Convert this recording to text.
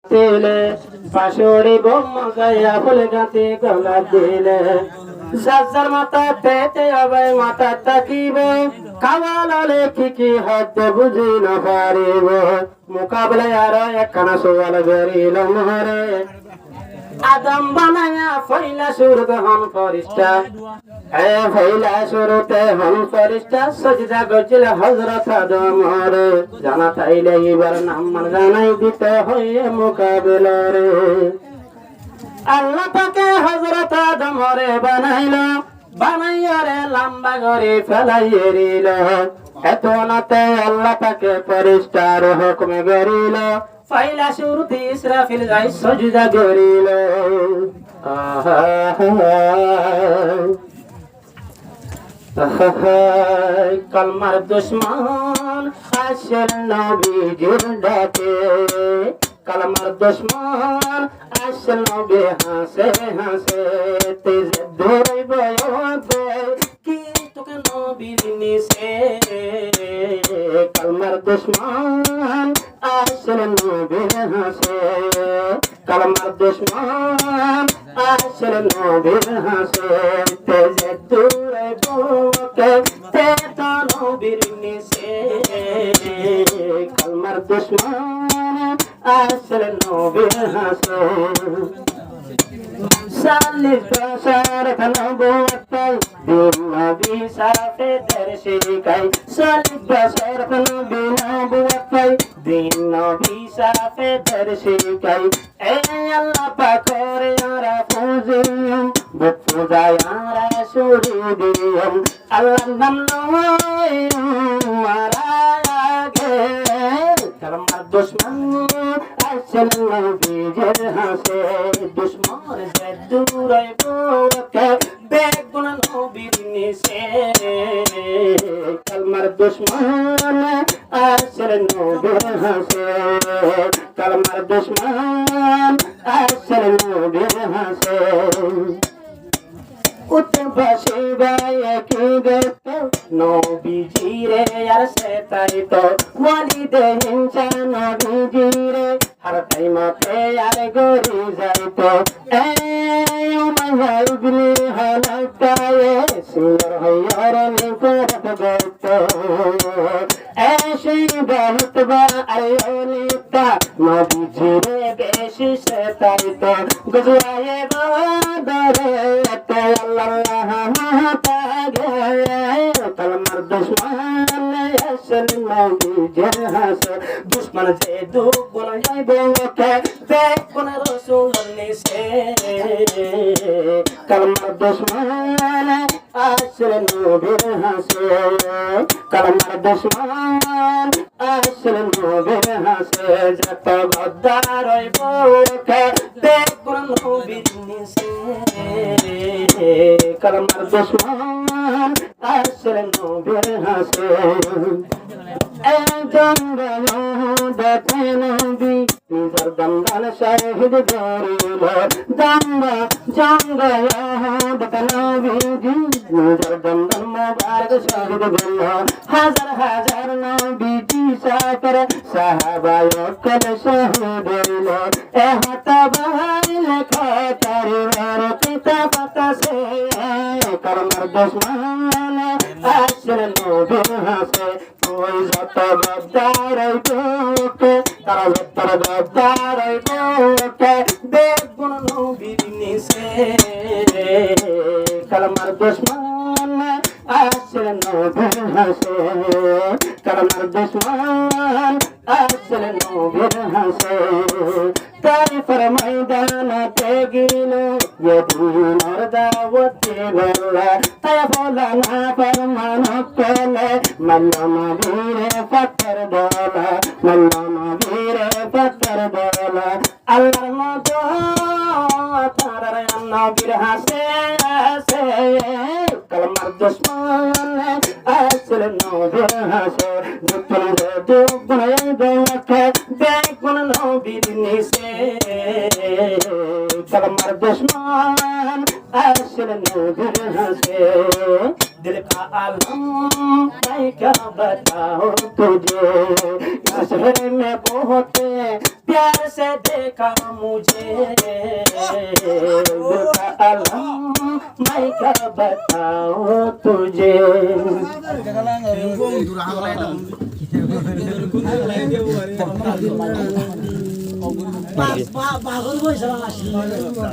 দিলে বাঁশুড়ি বোম গায়া ফুল গাতে গলা দিলে যার মাথা পেতে হবে মাথা তাকিব কাওয়ালে কি হতে বুঝি না পারিব মোকাবেলায় আরো একখানা সওয়াল গরিল মরে আদম বানায়া ফইলা শুরুতে হন ফরিস্তা ফইলা শুরুতে হন ফরিস্তা সজদা করছিল হযরত আদম রে জানা তাইলে এবার নাম জানাই দিতে হইয়ে মোকাবেলা রে আল্লাহ পাকে হযরত আদম রে বানাইলো বানাইয়া রে লম্বা করে ফেলাইয়ে দিল এত নাতে আল্লাহ পাকে ফরিস্তার হুকুম করিল ফাইলা শুরুতে ইসরাফিল গায় সজদা করিল কলমার দুশমন আসল নবীজির ডাকে কলমার দুশমন আসল নবী হাসে হাসে তেজ ধরে বয়বে কি তোকে নবীর নিসে কলমার দুশমন আসল নবী হাসে কলমার দুশমন আসল নবী হাসে তেজ ধরে বয়বে তে তো নবীর নিসে কলমার দুশমন আসল নবী হাসে সালিস বছর নবুয়তাই দিন নবী সাফে দর্শিকাই সালিস বছর নবুয়তাই দিন নবী সাফে দর্শিকাই এ আল্লাহ পাকের আরা ফুজিম বুঝায় আরা সুরি দিম আল্লাহ নাম লয় মারা গে কলমার দুশমন আসল নবীজির হাসে দুশমন যে দূরে বোকে বেগুন নবীর নিসে কলমার দুশমন আসল নবীর হাসে কলমার দুশমন আসল নবীর হাসে উৎপাশে গায়ে কি দেখতো নবীজিরে আর সে তাই তো ওয়ালিদে হিংসা নবীজিরে হর টাইমতে আর গরি যাইতো এই উমাইয়া ইবনে হালাকায়ে সুন্দর হইয়ার নিকট গইতো এই সেই বহুত বা আয়োনিতা নবীজিরে বেশি সে তাই তো গুজরায়ে বাদরে আল্লাহ মাতাগে কলমার দুশমন আসল নবীজির হাসে দুশমন যে দুগুণ যাইবে ওকে বেগুন রাসূলুর নিসে কলমার দুশমন আসল নবীর হাসে কলমার দুশমন আসল নবীর হাসে যত গদ্দার হইব ওকে বেগুন নবীর নিসে কলমার দুশমন আসল নবীর হাসে দেখে নবী নিজের দমদান শহীদ করিল দম্বা জঙ্গ দেখে নবীজি নিজের দমদান মুবারক শহীদ করল হাজার হাজার নবীজি সাফর সাহাবায়ে কল শহীদ হইল এ হাতা বাহিল খাতার পিতা পাতা সে কলমার দুশমন আসল নবীর হাসে ওই যত গদ্দার হইবে তারা যত গদ্দার হইবে বেগুন নবীর নিসে কলমার দুশমন আসল নবীর হাসে কলমার দুশমন আসল নবীর হাসে তারিফের ময়দানতে গেল यदीनर दावते भरला तय बोला ना फरमान केले मल्लम वीरे पत्थर बोला मल्लम वीरे पत्थर बोला अल्लाह मदो तारा नबीर हसे हसे कलमार दुश्मन असल नबीर हसे दुपन देवके बेगुन नबीर निसे कलमार दुश्मन আসল নবীর হাসে दिल का आलम मैं क्या बताऊं तुझे नशे में बहुत प्यार से देखा मुझे दिल का आलम मैं क्या बताऊं तुझे